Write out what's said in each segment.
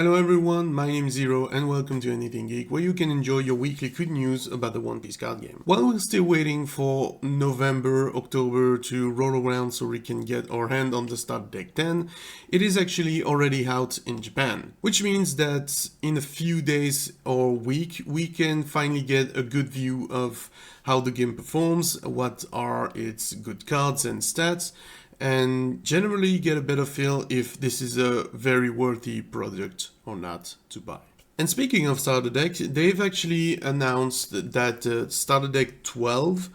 Hello everyone, my name is Zero and welcome to Anything Geek, where you can enjoy your weekly good news about the One Piece card game. While we're still waiting for November, October to roll around so we can get our hand on the Starter Deck 10, it is actually already out in Japan. Which means that in a few days or week, we can finally get a good view of how the game performs, what are its good cards and stats, and generally get a better feel if this is a very worthy product or not to buy. And speaking of starter decks, they've actually announced that starter deck 12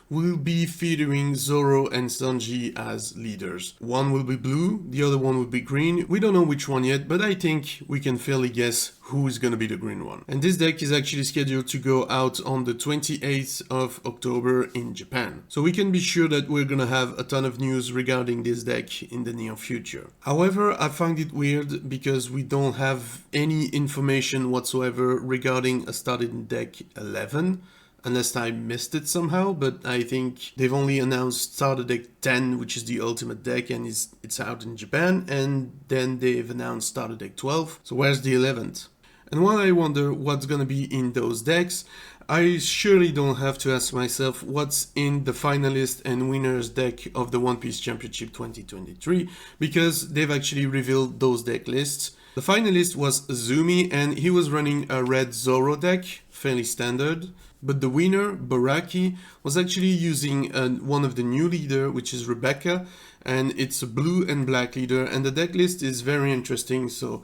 will be featuring Zoro and Sanji as leaders. One will be blue, the other one will be green. We don't know which one yet, but I think we can fairly guess who is gonna be the green one. And this deck is actually scheduled to go out on the 28th of October in Japan. So we can be sure that we're gonna have a ton of news regarding this deck in the near future. However, I find it weird because we don't have any information whatsoever regarding a starting deck 11. Unless I missed it somehow, but I think they've only announced Starter Deck 10, which is the ultimate deck, and it's out in Japan, and then they've announced Starter Deck 12, so where's the 11th? And while I wonder what's gonna be in those decks, I surely don't have to ask myself what's in the finalist and winners deck of the One Piece Championship 2023, because they've actually revealed those deck lists. The finalist was Zumi, and he was running a red Zoro deck, fairly standard. But the winner, Baraki, was actually using one of the new leader, which is Rebecca, and it's a blue and black leader, and the deck list is very interesting, so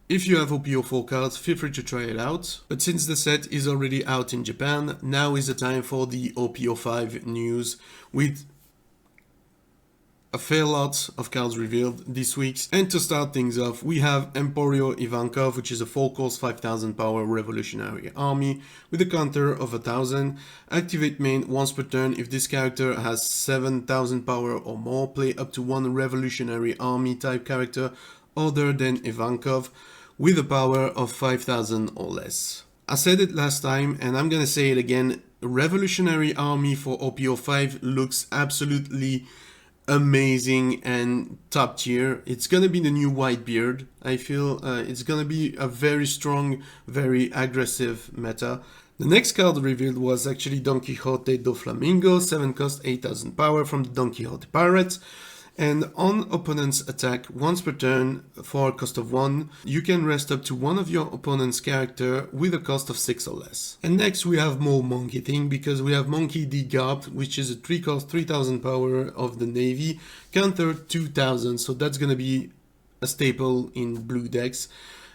if you have OPO4 cards, feel free to try it out. But since the set is already out in Japan, now is the time for the OPO5 news, with a fair lot of cards revealed this week. And to start things off, we have Emporio Ivankov, which is a 4-cost 5000 power revolutionary army with a counter of 1000. Activate main once per turn. If this character has 7000 power or more, play up to one revolutionary army type character other than Ivankov with a power of 5000 or less. I said it last time and I'm gonna say it again, revolutionary army for OPO5 looks absolutely amazing and top tier. It's gonna be the new Whitebeard. I feel it's gonna be a very strong, very aggressive meta. The next card revealed was actually Don Quixote do Flamingo, 7-cost 8000 power from the Don Quixote Pirates. And on opponent's attack once per turn for a cost of 1, you can rest up to one of your opponent's character with a cost of 6 or less. And next we have more monkey thing, because we have Monkey D. Garp, which is a 3-cost 3000 power of the Navy, counter 2000, so that's gonna be a staple in blue decks.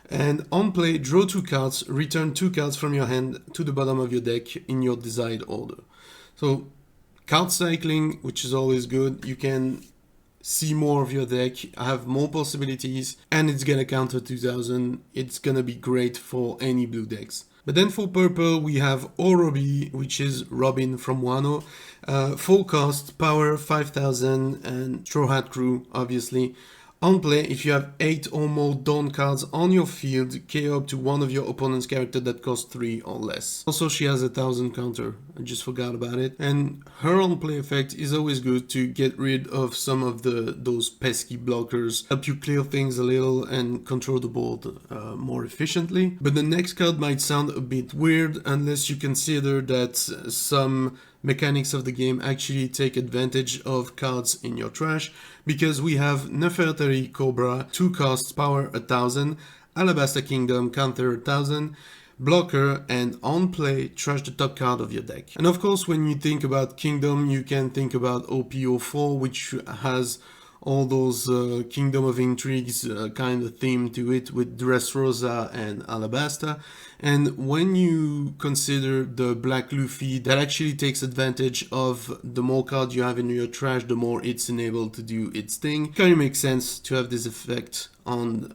And on play, draw 2 cards, return 2 cards from your hand to the bottom of your deck in your desired order. So card cycling, which is always good. You can see more of your deck, have more possibilities, and it's gonna counter 2000. It's gonna be great for any blue decks. But then for purple, we have Orobi, which is Robin from Wano. 4-cost, power 5000, and Straw Hat Crew, obviously. On play, if you have 8 or more Dawn cards on your field, KO up to one of your opponent's character that costs 3 or less. Also, she has a 1000 counter, I just forgot about it. And her on play effect is always good to get rid of some of those pesky blockers, help you clear things a little and control the board more efficiently. But the next card might sound a bit weird unless you consider that some mechanics of the game actually take advantage of cards in your trash, because we have Nefertari Cobra, 2 costs, power 1000, Alabasta Kingdom, counter 1000, blocker, and on play, trash the top card of your deck. And of course, when you think about Kingdom, you can think about OPO4, which has all those Kingdom of Intrigues kind of theme to it with Dressrosa and Alabasta. And when you consider the Black Luffy, that actually takes advantage of the more cards you have in your trash, the more it's enabled to do its thing. It kind of makes sense to have this effect on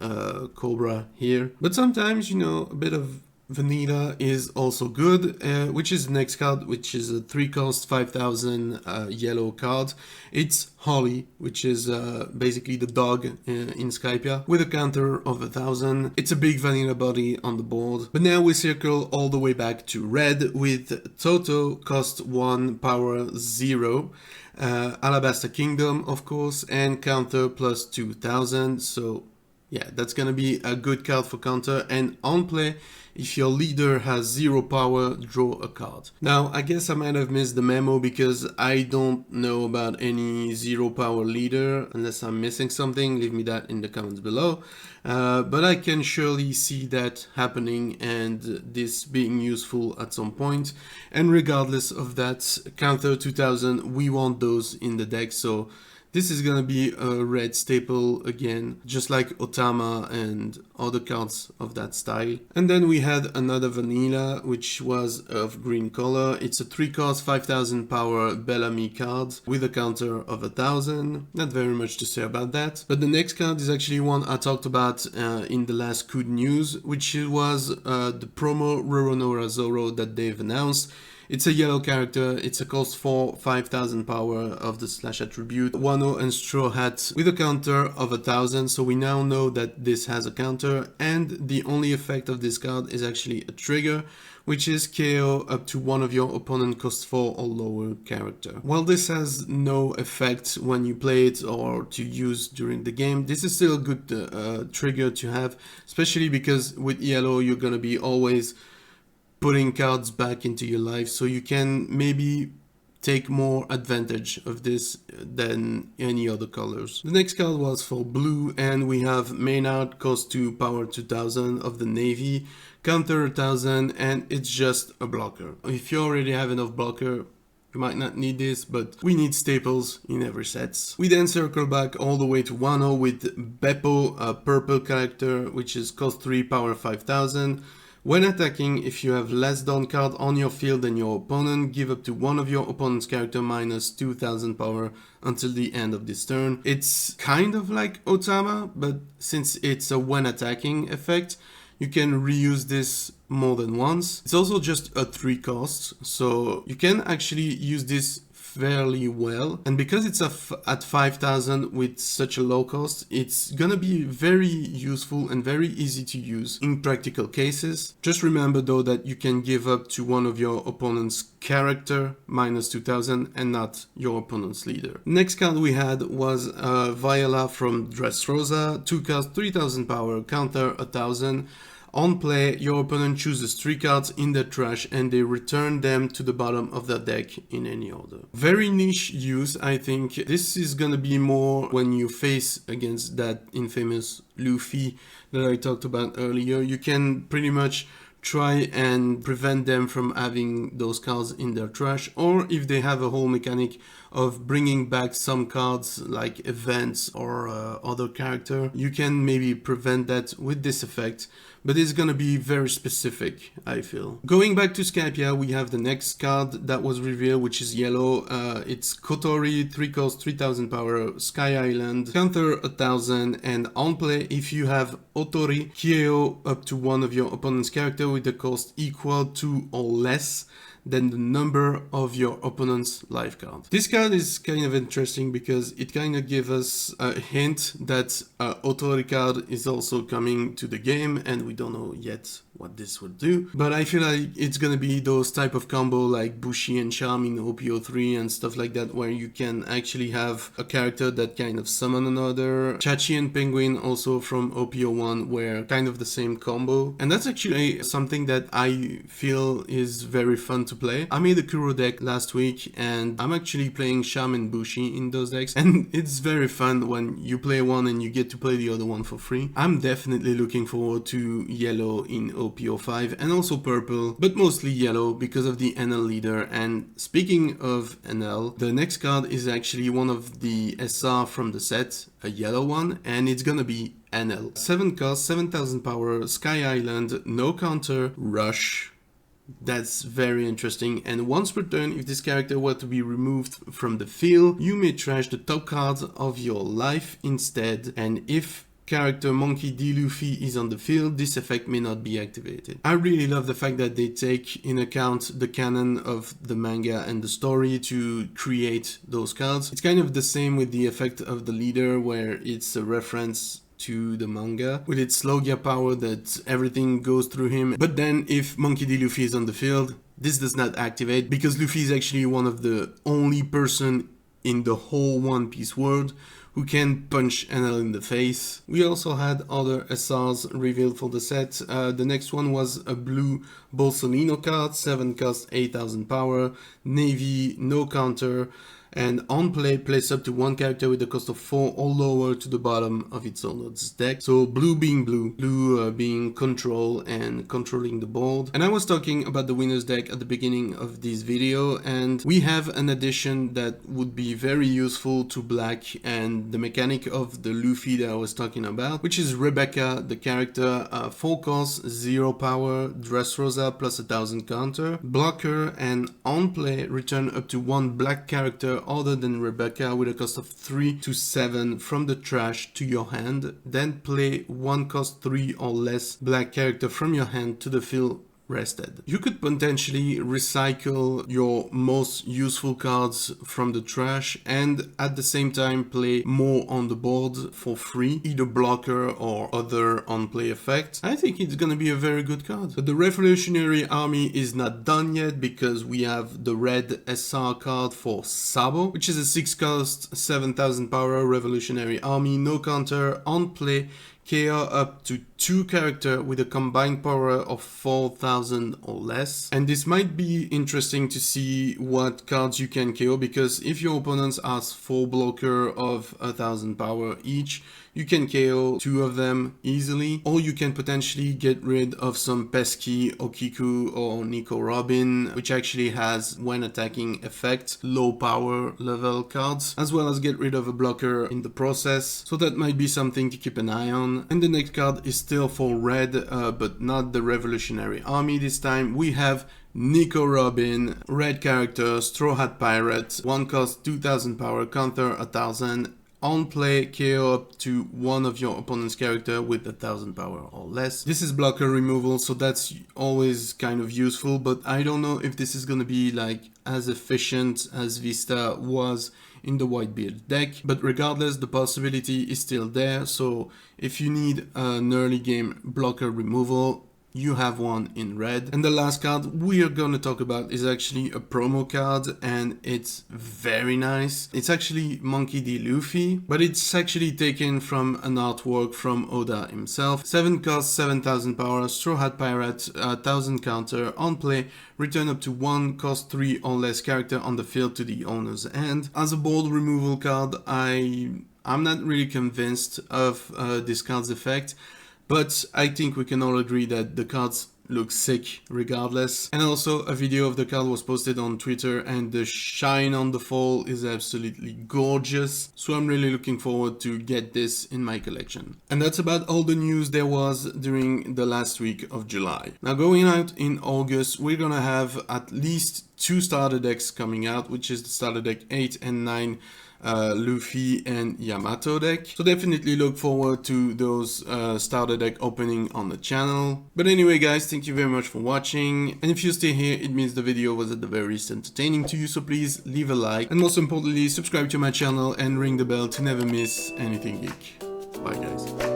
Cobra here. But sometimes, you know, a bit of vanilla is also good, which is the next card, which is a 3-cost 5000 yellow card. It's Holly, which is basically the dog in Skypia, with a counter of 1000. It's a big vanilla body on the board. But now we circle all the way back to red with Toto, cost 1, power 0. Alabasta Kingdom, of course, and counter plus 2000, so Yeah, that's gonna be a good card for counter, and on play, if your leader has 0 power, draw a card. Now, I guess I might have missed the memo because I don't know about any 0 power leader. Unless I'm missing something, leave me that in the comments below. But I can surely see that happening and this being useful at some point. And regardless of that, counter 2000, we want those in the deck, so this is gonna be a red staple again, just like Otama and other cards of that style. And then we had another vanilla, which was of green color. It's a 3 cost, 5000 power Bellamy card with a counter of 1000. Not very much to say about that. But the next card is actually one I talked about in the last Good News, which was the promo Roronora Zoro that they've announced. It's a yellow character, it's a cost 4, 5000 power of the slash attribute, Wano and Straw Hat with a counter of 1000, so we now know that this has a counter, and the only effect of this card is actually a trigger, which is KO up to one of your opponent cost 4 or lower character. While this has no effect when you play it or to use during the game, this is still a good trigger to have, especially because with yellow you're gonna be always putting cards back into your life, so you can maybe take more advantage of this than any other colors. The next card was for blue, and we have Maynard, cost 2, power 2000 of the Navy, counter 1000, and it's just a blocker. If you already have enough blocker, you might not need this, but we need staples in every set. We then circle back all the way to Wano with Beppo, a purple character, which is cost 3, power 5000. When attacking, if you have less down card on your field than your opponent, give up to one of your opponent's character minus 2000 power until the end of this turn. It's kind of like Otama, but since it's a when attacking effect, you can reuse this more than once. It's also just a 3 cost, so you can actually use this fairly well, and because it's at 5000 with such a low cost, it's gonna be very useful and very easy to use in practical cases. Just remember though that you can give up to one of your opponent's character minus 2000 and not your opponent's leader. Next card we had was Viola from Dressrosa, 2 cost, 3000 power, counter 1000. On play, your opponent chooses 3 cards in their trash and they return them to the bottom of their deck in any order. Very niche use, I think. This is gonna be more when you face against that infamous Luffy that I talked about earlier. You can pretty much try and prevent them from having those cards in their trash, or if they have a whole mechanic of bringing back some cards like events or other character, you can maybe prevent that with this effect, but it's gonna be very specific, I feel. Going back to Skypia, we have the next card that was revealed, which is yellow. It's Kotori, 3 cost, 3000 power, Sky Island, counter 1000, and on play, if you have Otori, KO up to one of your opponent's character with a cost equal to or less than the number of your opponent's life card. This card is kind of interesting because it kind of gives us a hint that Otori card is also coming to the game, and we don't know yet what this will do, but I feel like it's gonna be those type of combo like Bushi and Charm in OPO3 and stuff like that, where you can actually have a character that kind of summon another. Chachi and Penguin also from OPO1 were kind of the same combo, and that's actually something that I feel is very fun to play. I made a Kuro deck last week and I'm actually playing Charm and Bushi in those decks, and it's very fun when you play one and you get to play the other one for free. I'm definitely looking forward to yellow in OPO5 and also purple, but mostly yellow because of the NL leader. And speaking of NL, the next card is actually one of the SR from the set, a yellow one, and it's gonna be NL. 7 cost, 7000 power, Sky Island, no counter, Rush. That's very interesting, and once per turn, if this character were to be removed from the field, you may trash the top card of your life instead, and if character Monkey D. Luffy is on the field, this effect may not be activated. I really love the fact that they take in account the canon of the manga and the story to create those cards. It's kind of the same with the effect of the leader, where it's a reference to the manga with its Logia power that everything goes through him. But then if Monkey D. Luffy is on the field, this does not activate because Luffy is actually one of the only person in the whole One Piece world who can punch NL in the face. We also had other SRs revealed for the set. The next one was a blue Bolsolino card, 7 cost, 8000 power, navy, no counter, and on play, place up to 1 character with a cost of 4 or lower to the bottom of its owner's deck. So blue being blue being control and controlling the board. And I was talking about the winner's deck at the beginning of this video, and we have an addition that would be very useful to black and the mechanic of the Luffy that I was talking about, which is Rebecca, the character, 4 cost, 0 power, Dressrosa plus 1000 counter, blocker, and on play, return up to 1 black character other than Rebecca with a cost of 3 to 7 from the trash to your hand, then play 1 cost 3 or less black character from your hand to the field rested. You could potentially recycle your most useful cards from the trash and at the same time play more on the board for free, either blocker or other on-play effects. I think it's gonna be a very good card. But the Revolutionary Army is not done yet because we have the red SR card for Sabo, which is a 6 cost, 7000 power Revolutionary Army, no counter, on play, KO up to 2 character with a combined power of 4000 or less. And this might be interesting to see what cards you can KO, because if your opponents has 4 blocker of 1000 power each, you can KO 2 of them easily, or you can potentially get rid of some pesky Okiku or Nico Robin, which actually has, when attacking effect, low power level cards, as well as get rid of a blocker in the process. So that might be something to keep an eye on. And the next card is still for red, but not the Revolutionary Army this time. We have Nico Robin, red character, Straw Hat Pirate, 1 cost, 2000 power, counter 1000. On play, KO up to 1 of your opponent's character with 1000 power or less. This is blocker removal, so that's always kind of useful, but I don't know if this is gonna be like as efficient as Vista was in the Whitebeard deck. But regardless, the possibility is still there, so if you need an early game blocker removal, you have one in red. And the last card we are gonna talk about is actually a promo card, and it's very nice. It's actually Monkey D. Luffy, but it's actually taken from an artwork from Oda himself. 7 cost, 7000 power, Straw Hat Pirate, 1000 counter, on play, return up to 1 cost 3 or less character on the field to the owner's hand. As a board removal card, I'm not really convinced of this card's effect, but I think we can all agree that the cards look sick regardless. And also a video of the card was posted on Twitter, and the shine on the foil is absolutely gorgeous. So I'm really looking forward to get this in my collection. And that's about all the news there was during the last week of July. Now going out in August, we're gonna have at least 2 starter decks coming out, which is the starter deck 8 and 9 Luffy and Yamato deck. So definitely look forward to those starter deck opening on the channel. But anyway guys, thank you very much for watching, and if you stay here, it means the video was at the very least entertaining to you, so please leave a like, and most importantly, subscribe to my channel and ring the bell to never miss anything geek. Bye guys.